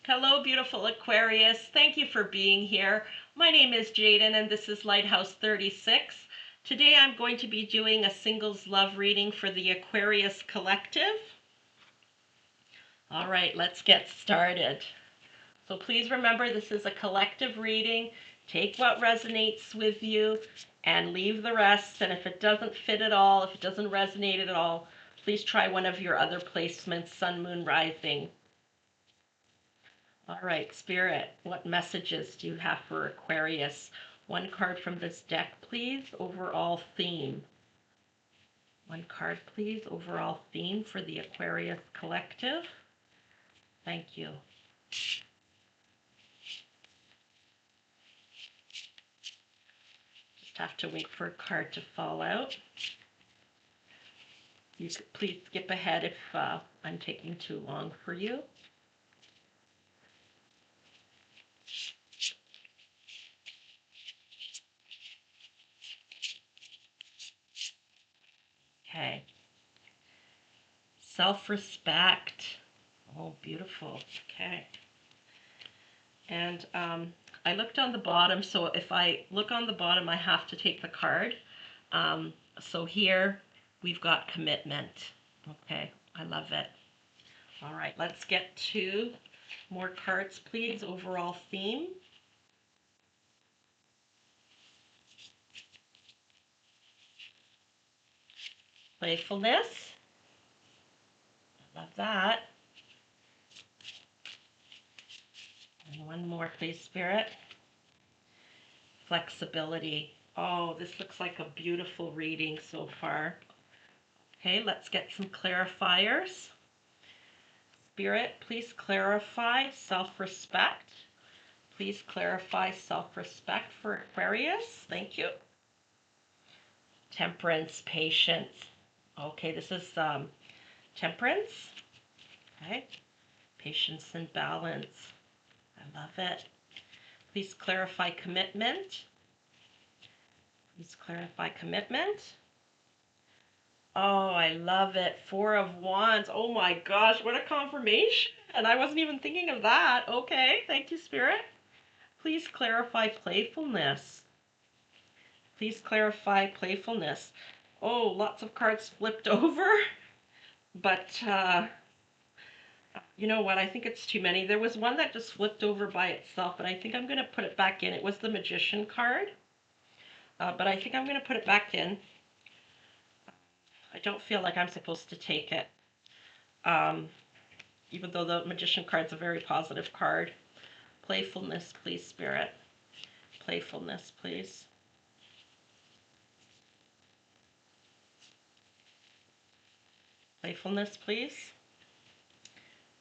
Hello, beautiful Aquarius. Thank you for being here. My name is Jaden and this is Lighthouse 36. Today I'm going to be doing a singles love reading for the Aquarius Collective. All right, let's get started. So please remember this is a collective reading. Take what resonates with you and leave the rest. And if it doesn't fit at all, if it doesn't resonate at all, please try one of your other placements, Sun, Moon, Rising. All right, Spirit, what messages do you have for Aquarius? One card from this deck, please. Overall theme. One card, please. Overall theme for the Aquarius Collective. Thank you. Just have to wait for a card to fall out. You could please skip ahead if I'm taking too long for you. Okay. Self-respect. Oh, beautiful. Okay. And I looked on the bottom, so if I look on the bottom, I have to take the card. So here we've got commitment. Okay, I love it. All right, let's get two more cards, please. Overall theme. Playfulness. I love that. And one more, please, Spirit. Flexibility. Oh, this looks like a beautiful reading so far. Okay, let's get some clarifiers. Spirit, please clarify self-respect. Please clarify self-respect for Aquarius. Thank you. Temperance, patience. Okay, this is temperance. Okay. Patience and balance. I love it. Please clarify commitment. Please clarify commitment. Oh, I love it. Four of Wands. Oh my gosh, what a confirmation. And I wasn't even thinking of that. Okay, thank you, Spirit. Please clarify playfulness. Please clarify playfulness. Oh, lots of cards flipped over. But you know what? I think it's too many. There was one that just flipped over by itself, but I think I'm going to put it back in. It was the Magician card. But I think I'm going to put it back in. I don't feel like I'm supposed to take it. Even though the Magician card's a very positive card. Playfulness, please, Spirit. Playfulness, please. Playfulness, please.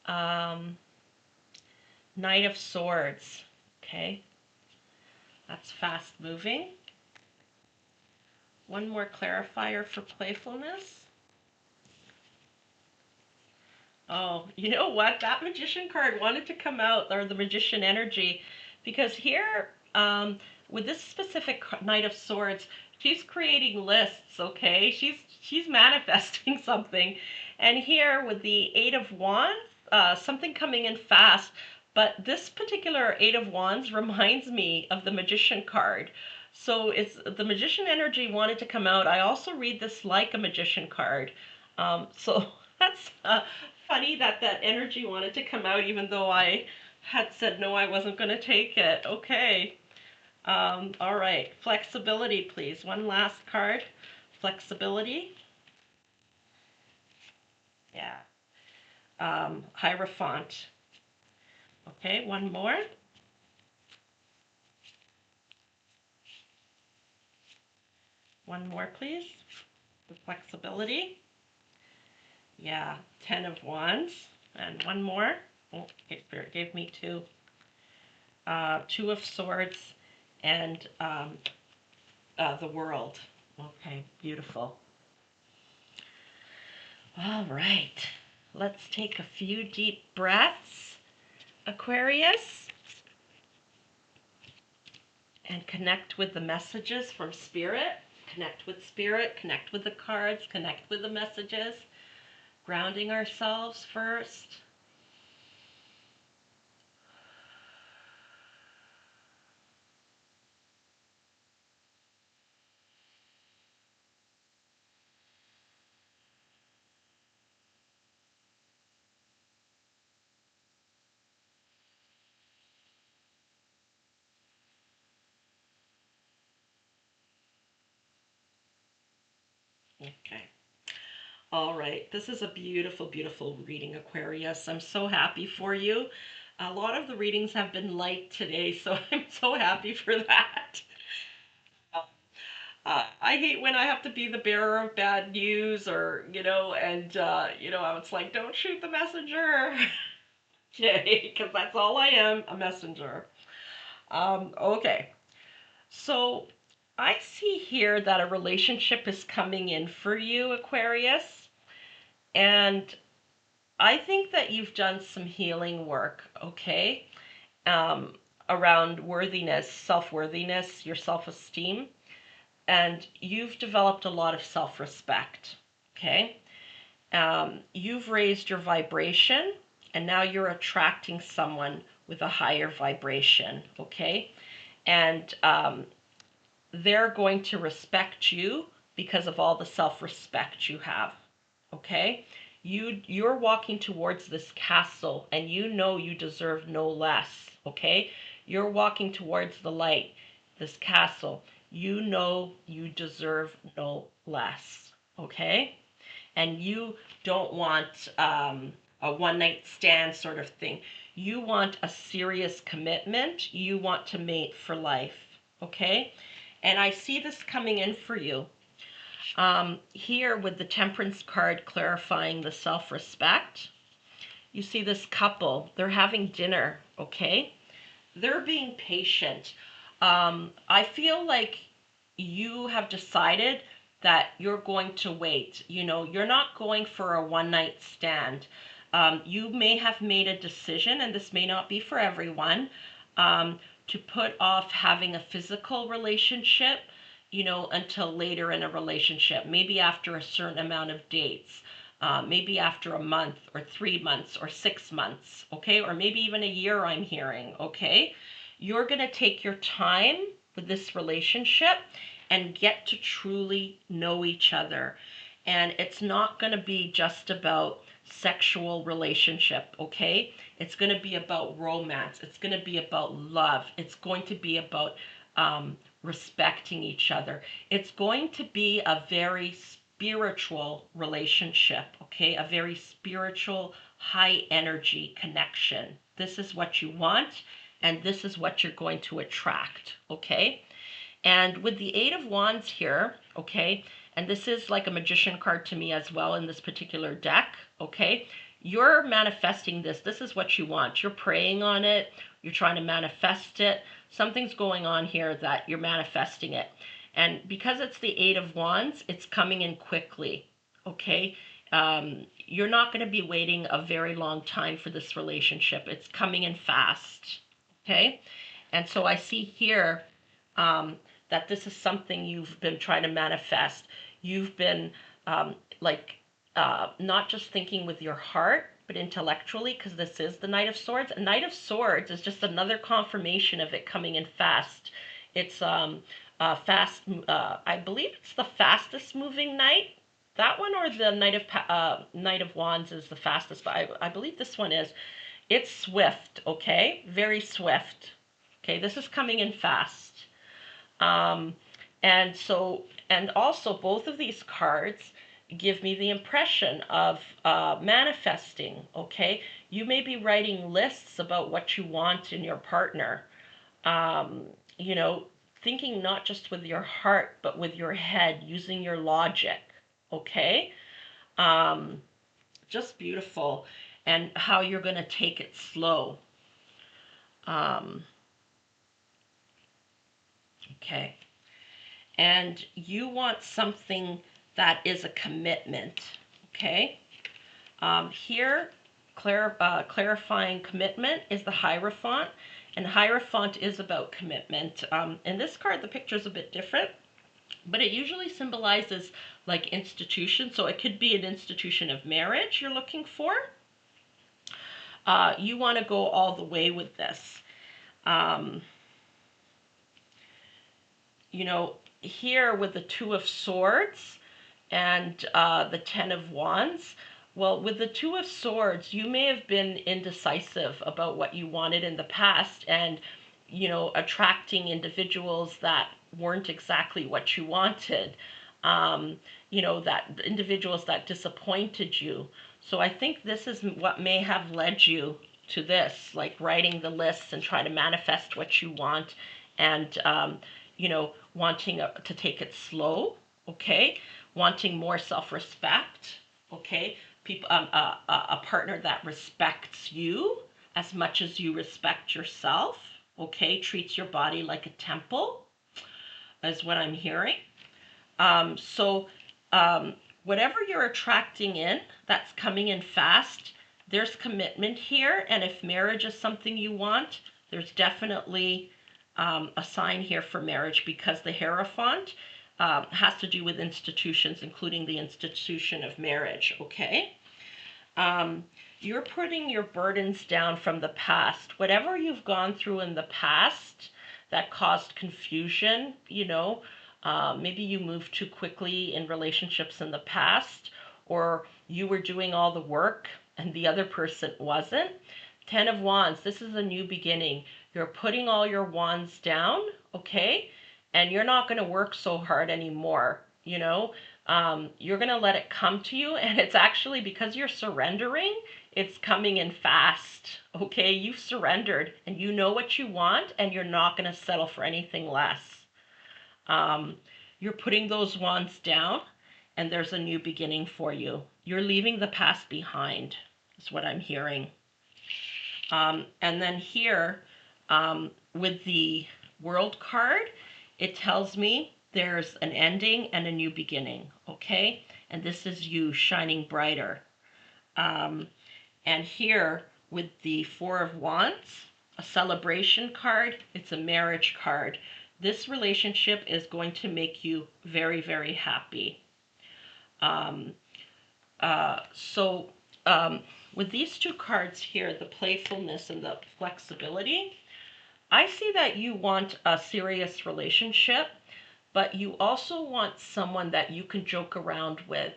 Knight of Swords. Okay. That's fast moving. One more clarifier for playfulness. Oh, you know what? That Magician card wanted to come out, or the Magician energy, because here, with this specific Knight of Swords, she's creating lists, okay? She's manifesting something. And here with the Eight of Wands, something coming in fast. But this particular Eight of Wands reminds me of the Magician card. So it's the Magician energy wanted to come out. I also read this like a Magician card. So that's funny that that energy wanted to come out even though I had said no, I wasn't going to take it. Okay. All right. Flexibility, please. One last card. Flexibility. Yeah. Hierophant. Okay, one more. One more, please. The flexibility. Yeah, 10 of Wands. And one more. Oh, Spirit gave me two. Two of Swords and the World. Okay, beautiful. All right. Let's take a few deep breaths, Aquarius, and connect with the messages from Spirit. Connect with Spirit, connect with the cards, connect with the messages. Grounding ourselves first. Okay. All right. This is a beautiful, beautiful reading, Aquarius. I'm so happy for you. A lot of the readings have been light today, so I'm so happy for that. I hate when I have to be the bearer of bad news, or I was like, don't shoot the messenger, okay, because that's all I am, a messenger. Okay, so I see here that a relationship is coming in for you, Aquarius, and I think that you've done some healing work, okay, um, around worthiness, self-worthiness, your self-esteem, and you've developed a lot of self-respect, okay? You've raised your vibration, and now you're attracting someone with a higher vibration, okay? And they're going to respect you because of all the self-respect you have, okay? You're walking towards this castle, and you know you deserve no less, okay? You're walking towards the light, this castle. You know you deserve no less, okay? And you don't want a one night stand sort of thing. You want a serious commitment. You want to mate for life, okay? And I see this coming in for you. Here with the Temperance card clarifying the self-respect, you see this couple, they're having dinner, okay? They're being patient. I feel like you have decided that you're going to wait. You're not going for a one night stand. You may have made a decision, and this may not be for everyone, to put off having a physical relationship, until later in a relationship, maybe after a certain amount of dates. Maybe after a month or 3 months or 6 months, okay? Or maybe even a year, I'm hearing, okay? You're going to take your time with this relationship and get to truly know each other. And it's not going to be just about sexual relationship, okay? It's going to be about romance. It's going to be about love. It's going to be about respecting each other. It's going to be a very spiritual relationship, okay? A very spiritual, high energy connection. This is what you want, and this is what you're going to attract, okay? And with the Eight of Wands here, okay, and this is like a magician card to me as well in this particular deck, okay? You're manifesting this. This is what you want. You're praying on it. You're trying to manifest it. Something's going on here that you're manifesting it. And because it's the Eight of Wands, it's coming in quickly, okay? You're not going to be waiting a very long time for this relationship. It's coming in fast, okay? And so I see here that this is something you've been trying to manifest. You've been not just thinking with your heart, but intellectually, because this is the Knight of Swords. A Knight of Swords is just another confirmation of it coming in fast. It's fast. I believe it's the fastest moving knight. That one, or the Knight of Wands is the fastest, but I believe this one is. It's swift, okay? Very swift. Okay, this is coming in fast. Um, and also both of these cards give me the impression of manifesting, okay? You may be writing lists about what you want in your partner, um, you know, thinking not just with your heart, but with your head, using your logic, okay? Um, just beautiful. And how you're going to take it slow. Um, okay. And you want something that is a commitment, okay? Here, clarifying commitment is the Hierophant, and Hierophant is about commitment. In this card, the picture is a bit different, but it usually symbolizes like institution, so it could be an institution of marriage you're looking for. You want to go all the way with this. Um, Here with the Two of Swords and the Ten of Wands, well, with the Two of Swords, you may have been indecisive about what you wanted in the past, and, attracting individuals that weren't exactly what you wanted. that individuals that disappointed you. So I think this is what may have led you to this, like writing the lists and try to manifest what you want, and wanting to take it slow, okay? Wanting more self-respect, okay? People, a partner that respects you as much as you respect yourself, okay? Treats your body like a temple, is what I'm hearing. So whatever you're attracting in that's coming in fast, there's commitment here. And if marriage is something you want, there's definitely a sign here for marriage, because the Hierophant has to do with institutions, including the institution of marriage, okay? You're putting your burdens down from the past. Whatever you've gone through in the past that caused confusion, maybe you moved too quickly in relationships in the past, or you were doing all the work and the other person wasn't. 10 of Wands, this is a new beginning. You're putting all your wands down, okay? And you're not going to work so hard anymore, you're going to let it come to you, and it's actually because you're surrendering, it's coming in fast, okay? You've surrendered, and you know what you want, and you're not going to settle for anything less. You're putting those wands down, and there's a new beginning for you. You're leaving the past behind, is what I'm hearing. And then here, with the World card, it tells me there's an ending and a new beginning, okay? And this is you shining brighter. And here, with the Four of Wands, a celebration card, it's a marriage card. This relationship is going to make you very, very happy. With these two cards here, the playfulness and the flexibility, I see that you want a serious relationship, but you also want someone that you can joke around with.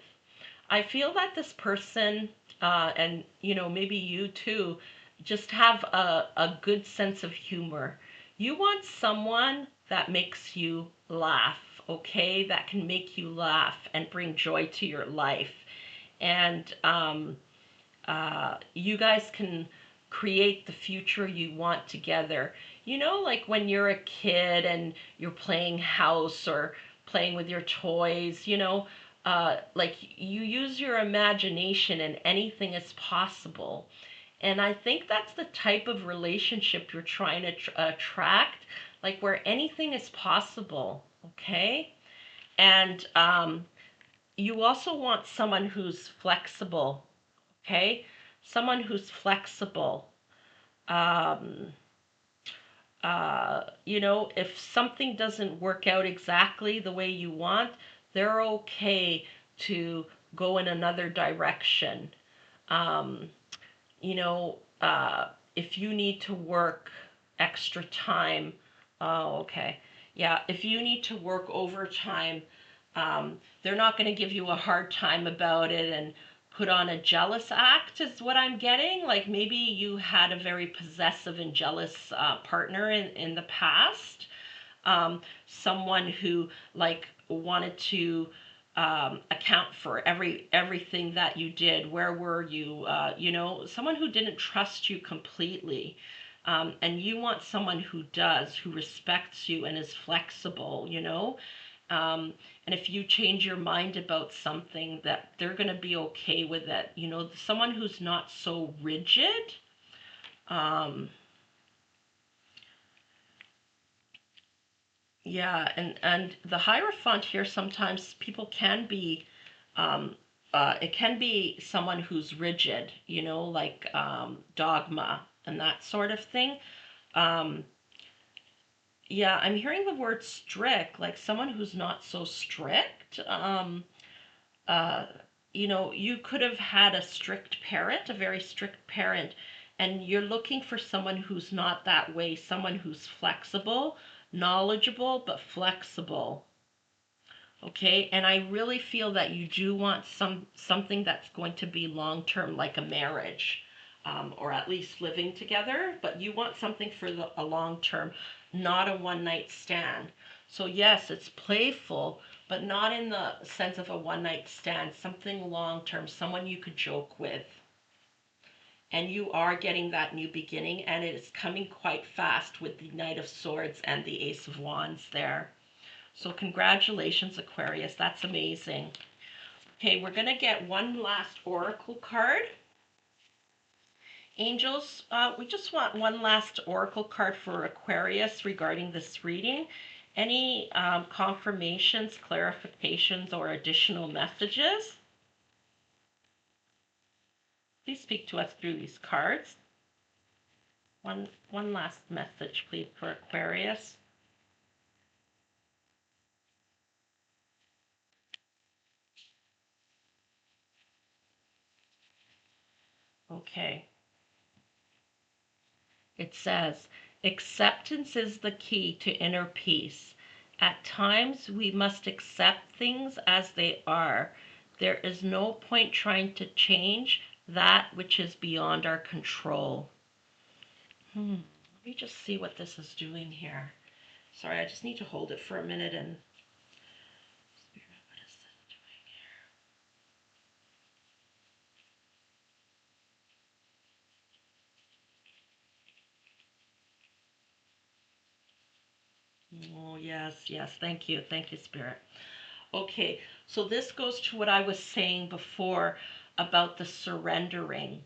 I feel that this person, and maybe you too, just have a good sense of humor. You want someone that makes you laugh, okay? That can make you laugh and bring joy to your life. And you guys can create the future you want together. Like when you're a kid and you're playing house or playing with your toys, like you use your imagination and anything is possible. And I think that's the type of relationship you're trying to attract, like where anything is possible, okay? And you also want someone who's flexible, okay? Someone who's flexible. Um, if something doesn't work out exactly the way you want, they're okay to go in another direction. Um, if you need to work extra time, oh, okay. Yeah, if you need to work overtime, they're not going to give you a hard time about it and put on a jealous act, is what I'm getting. Like maybe you had a very possessive and jealous partner in the past. Someone who like wanted to account for everything that you did. Where were you? Someone who didn't trust you completely. And you want someone who does, who respects you and is flexible. And if you change your mind about something, that they're going to be okay with it. Someone who's not so rigid. Yeah, and the Hierophant here, sometimes people can be, it can be someone who's rigid, like dogma and that sort of thing. Um, yeah, I'm hearing the word strict, like someone who's not so strict. Uh, you could have had a strict parent, a very strict parent, and you're looking for someone who's not that way, someone who's flexible, knowledgeable, but flexible. Okay, and I really feel that you do want something that's going to be long term, like a marriage, or at least living together. But you want something for a long term, not a one night stand. So yes, it's playful, but not in the sense of a one night stand, something long term, someone you could joke with. And you are getting that new beginning, and it is coming quite fast with the Knight of Swords and the Ace of Wands there. So congratulations, Aquarius. That's amazing. Okay, we're going to get one last oracle card. Angels, we just want one last oracle card for Aquarius regarding this reading. Any confirmations, clarifications, or additional messages? Please speak to us through these cards. One last message, please, for Aquarius. Okay. It says, acceptance is the key to inner peace. At times, we must accept things as they are. There is no point trying to change that which is beyond our control. Let me just see what this is doing here. Sorry, I just need to hold it for a minute and... What is this doing? Oh, yes, yes. Thank you. Thank you, Spirit. Okay, so this goes to what I was saying before about the surrendering.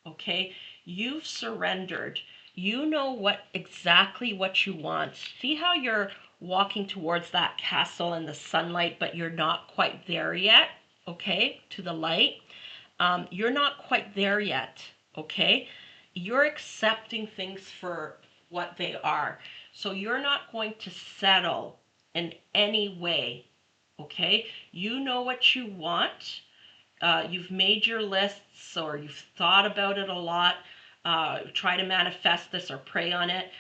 Okay, you've surrendered. You know exactly what you want. See how you're walking towards that castle in the sunlight, but you're not quite there yet, okay, to the light. You're not quite there yet, okay? You're accepting things for what they are. So you're not going to settle in any way, okay? You know what you want. You've made your lists, or you've thought about it a lot. Try to manifest this or pray on it.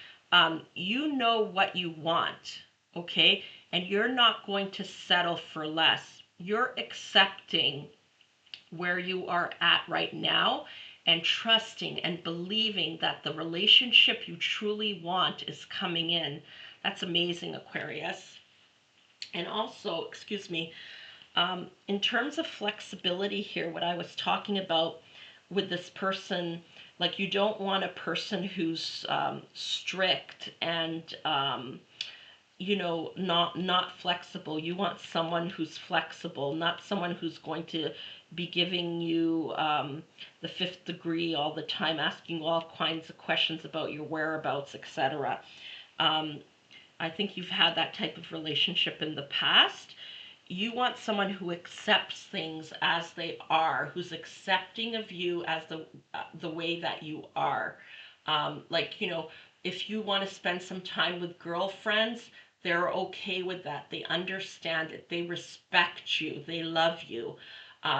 You know what you want, okay? And you're not going to settle for less. You're accepting where you are at right now and trusting and believing that the relationship you truly want is coming in. That's amazing, Aquarius. And also, excuse me, in terms of flexibility here, what I was talking about with this person, like you don't want a person who's strict and not flexible. You want someone who's flexible, not someone who's going to be giving you the fifth degree all the time, asking all kinds of questions about your whereabouts, etc. I think you've had that type of relationship in the past. You want someone who accepts things as they are, who's accepting of you as the way that you are. If you want to spend some time with girlfriends, they're okay with that. They understand it. They respect you. They love you.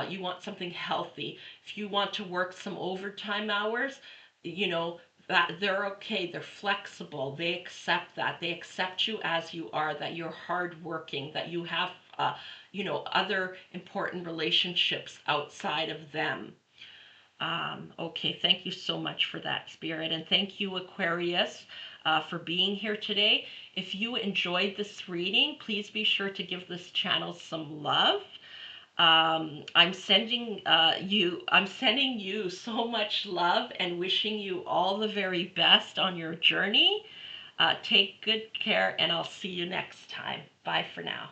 You want something healthy. If you want to work some overtime hours, that they're okay. They're flexible. They accept that. They accept you as you are, that you're hardworking, that you have, other important relationships outside of them. Okay, thank you so much for that, Spirit. And thank you, Aquarius, for being here today. If you enjoyed this reading, please be sure to give this channel some love. I'm sending you so much love and wishing you all the very best on your journey. Take good care, and I'll see you next time. Bye for now.